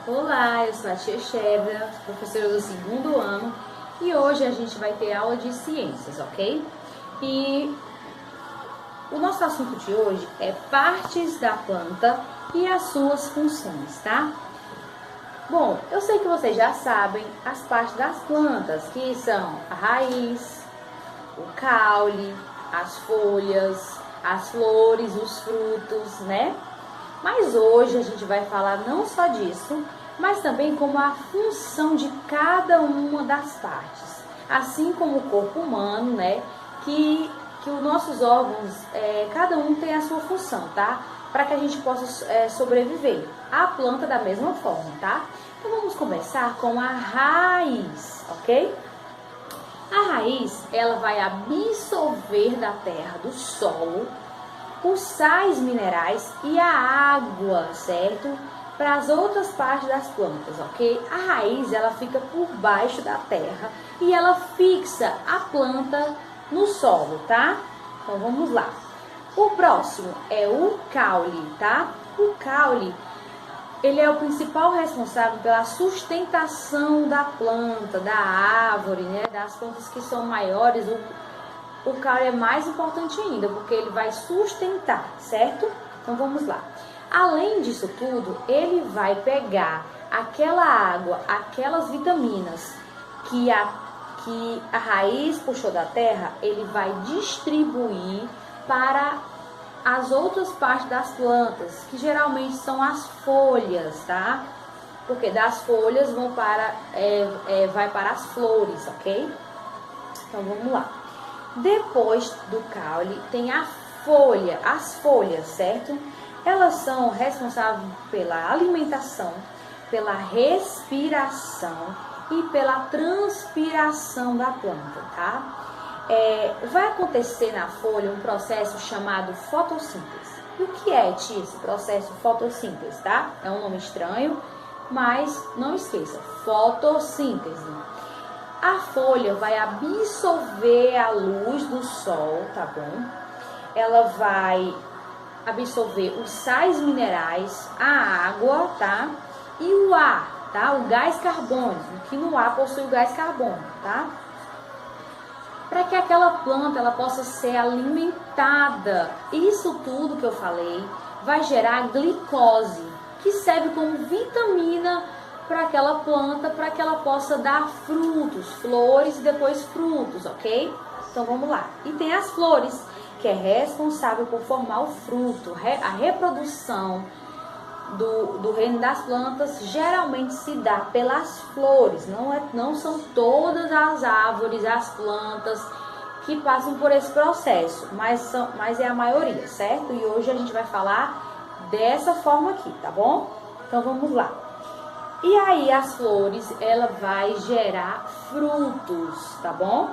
Olá, eu sou a tia Chevra, professora do segundo ano, e hoje a gente vai ter aula de ciências, ok? E o nosso assunto de hoje é partes da planta e as suas funções, tá? Bom, eu sei que vocês já sabem as partes das plantas, que são a raiz, o caule, as folhas, as flores, os frutos, né? Mas hoje a gente vai falar não só disso, mas também como a função de cada uma das partes. Assim como o corpo humano, né? Que os nossos órgãos, cada um tem a sua função, tá? Para que a gente possa sobreviver. A planta da mesma forma, tá? Então vamos começar com a raiz, ok? A raiz, ela vai absorver da terra, do solo, os sais minerais e a água, certo? Para as outras partes das plantas, ok? A raiz, ela fica por baixo da terra e ela fixa a planta no solo, tá? Então vamos lá. O próximo é o caule, tá? O caule, ele é o principal responsável pela sustentação da planta, da árvore, né? Das plantas que são maiores, o caule é mais importante ainda, porque ele vai sustentar, certo? Então vamos lá. Além disso tudo, ele vai pegar aquela água, aquelas vitaminas que a raiz puxou da terra, ele vai distribuir para as outras partes das plantas, que geralmente são as folhas, tá? Porque das folhas vai para as flores, ok? Então vamos lá. Depois do caule tem a folha, as folhas, certo? Elas são responsáveis pela alimentação, pela respiração e pela transpiração da planta, tá? Vai acontecer na folha um processo chamado fotossíntese. E o que é, tia, esse processo fotossíntese, tá? É um nome estranho, mas não esqueça, fotossíntese. A folha vai absorver a luz do sol, tá bom? Ela vai absorver os sais minerais, a água, tá? E o ar, tá? O gás carbônico, que no ar possui o gás carbônico, tá? Para que aquela planta ela possa ser alimentada. Isso tudo que eu falei vai gerar glicose, que serve como vitamina para aquela planta, para que ela possa dar frutos, flores e depois frutos, ok? Então vamos lá. E tem as flores, que é responsável por formar o fruto. A reprodução do reino das plantas geralmente se dá pelas flores. Não são todas as árvores, as plantas que passam por esse processo, mas é a maioria, certo? E hoje a gente vai falar dessa forma aqui, tá bom? Então vamos lá. E aí as flores, ela vai gerar frutos, tá bom?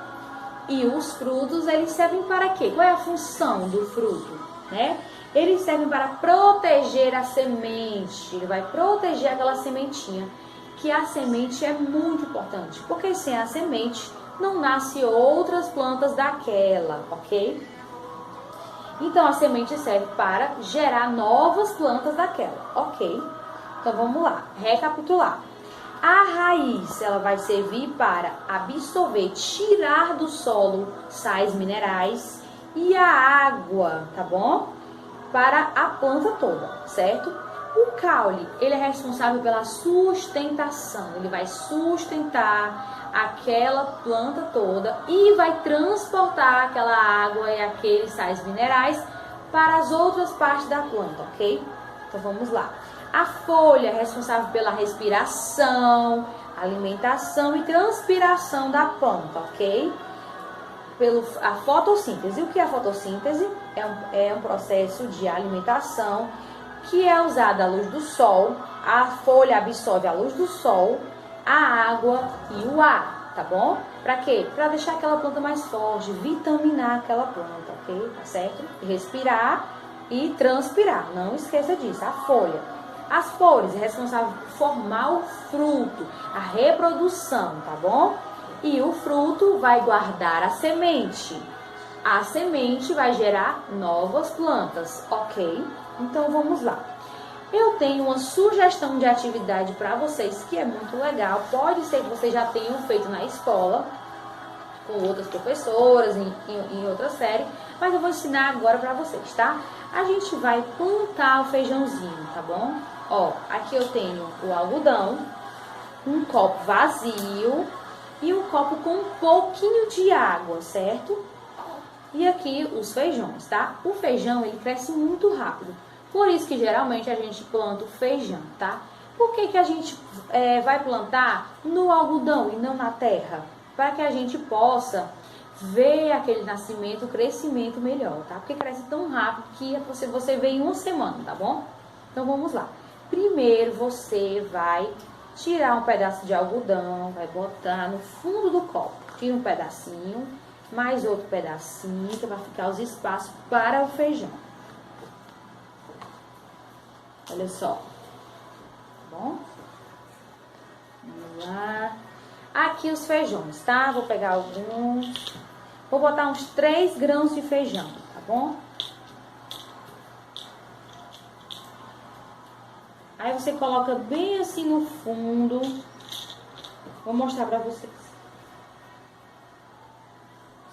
E os frutos, eles servem para quê? Qual é a função do fruto, né? Eles servem para proteger a semente. Ele vai proteger aquela sementinha, que a semente é muito importante, porque sem a semente não nasce outras plantas daquela, ok? Então a semente serve para gerar novas plantas daquela, ok? Então vamos lá, recapitular. A raiz, ela vai servir para absorver, tirar do solo sais minerais e a água, tá bom? Para a planta toda, certo? O caule, ele é responsável pela sustentação. Ele vai sustentar aquela planta toda e vai transportar aquela água e aqueles sais minerais para as outras partes da planta, ok? Então vamos lá. A folha é responsável pela respiração, alimentação e transpiração da planta, ok? A fotossíntese. O que é a fotossíntese? É um processo de alimentação que é usada a luz do sol. A folha absorve a luz do sol, a água e o ar, tá bom? Para quê? Para deixar aquela planta mais forte, vitaminar aquela planta, ok? Tá certo? E respirar e transpirar. Não esqueça disso. A folha. As flores é responsável por formar o fruto, a reprodução, tá bom? E o fruto vai guardar a semente. A semente vai gerar novas plantas, ok? Então vamos lá. Eu tenho uma sugestão de atividade para vocês que é muito legal. Pode ser que vocês já tenham feito na escola, com outras professoras, em outra série, mas eu vou ensinar agora para vocês, tá? A gente vai plantar o feijãozinho, tá bom? Ó, aqui eu tenho o algodão, um copo vazio e um copo com um pouquinho de água, certo? E aqui os feijões, tá? O feijão, ele cresce muito rápido, por isso que geralmente a gente planta o feijão, tá? Por que que a gente vai plantar no algodão e não na terra? Para que a gente possa ver aquele nascimento, o crescimento melhor, tá? Porque cresce tão rápido que você vê em uma semana, tá bom? Então vamos lá. Primeiro você vai tirar um pedaço de algodão, vai botar no fundo do copo. Tira um pedacinho, mais outro pedacinho, que vai ficar os espaços para o feijão. Olha só. Tá bom? Vamos lá. Aqui os feijões, tá? Vou pegar alguns. Vou botar uns 3 grãos de feijão, tá bom? Aí você coloca bem assim no fundo. Vou mostrar pra vocês.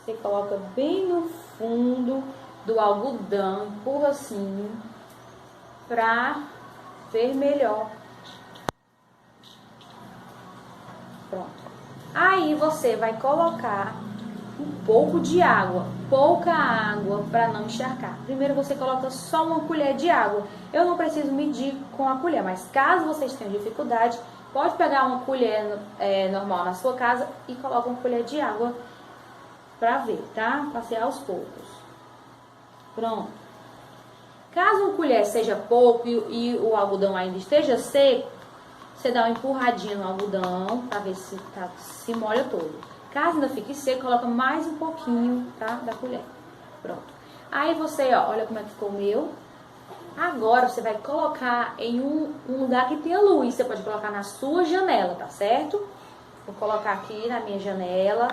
Você coloca bem no fundo do algodão, empurra assim, pra ver melhor. Pronto. Aí você vai colocar um pouco de água, pouca água para não encharcar. Primeiro você coloca só uma colher de água. Eu não preciso medir com a colher, mas caso vocês tenham dificuldade, pode pegar uma colher normal na sua casa e coloca uma colher de água para ver, tá? Passei aos poucos. Pronto. Caso uma colher seja pouco e o algodão ainda esteja seco, você dá uma empurradinha no algodão para ver se molha todo. Caso ainda fique seco, coloca mais um pouquinho, tá? Da colher. Pronto. Aí você, ó, olha como é que ficou o meu. Agora você vai colocar em um lugar que tenha luz. Você pode colocar na sua janela, tá certo? Vou colocar aqui na minha janela.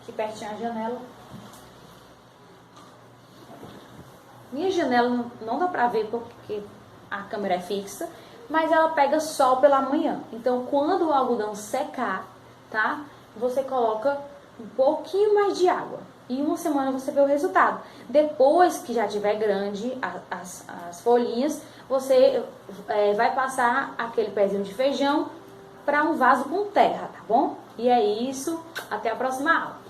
Aqui pertinho a janela. Minha janela não dá pra ver porque a câmera é fixa, mas ela pega sol pela manhã. Então, quando o algodão secar, tá? Você coloca um pouquinho mais de água. E em uma semana você vê o resultado. Depois que já tiver grande as folhinhas, você vai passar aquele pezinho de feijão para um vaso com terra, tá bom? E é isso. Até a próxima aula.